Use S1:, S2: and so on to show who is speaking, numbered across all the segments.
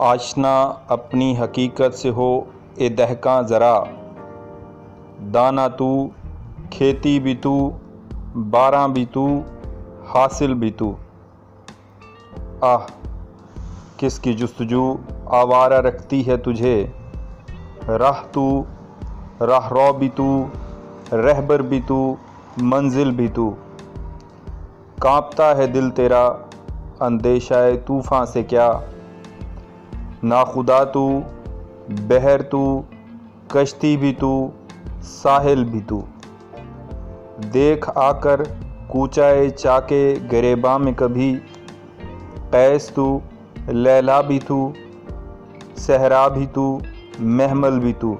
S1: आशना अपनी हकीकत से हो ए दहका ज़रा, दाना तू, खेती भी तू, बारां भी तू, हासिल भी तू। आह किसकी जुस्तजू आवारा रखती है तुझे, राह तू, राहरो भी तू, रहबर भी तू, मंजिल भी तू। कांपता है दिल तेरा अंदेशाए तूफ़ान से क्या, नाखुदा तू, बहर तू, कश्ती भी तू, साहिल भी तू। देख आकर कूचाए चाके गरेबा में कभी, कैस तू, लैला भी तू, सहरा भी तू, महमल भी तू।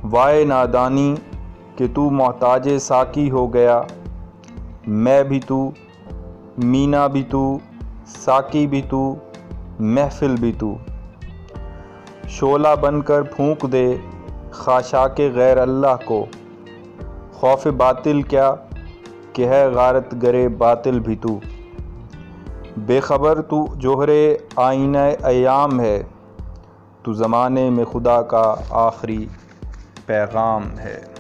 S1: वाए नादानी कि तू मोहताजे साकी हो गया, मैं भी तू, मीना भी तू, साकी भी तू, महफिल भी तू। शोला बनकर फूंक दे खाशाके गैर अल्लाह को, खौफ बातिल क्या कि है गारत गरे बातिल भी तू। बेखबर तू जोहरे आईना अयाम है, तू ज़माने में खुदा का आखिरी पैगाम है।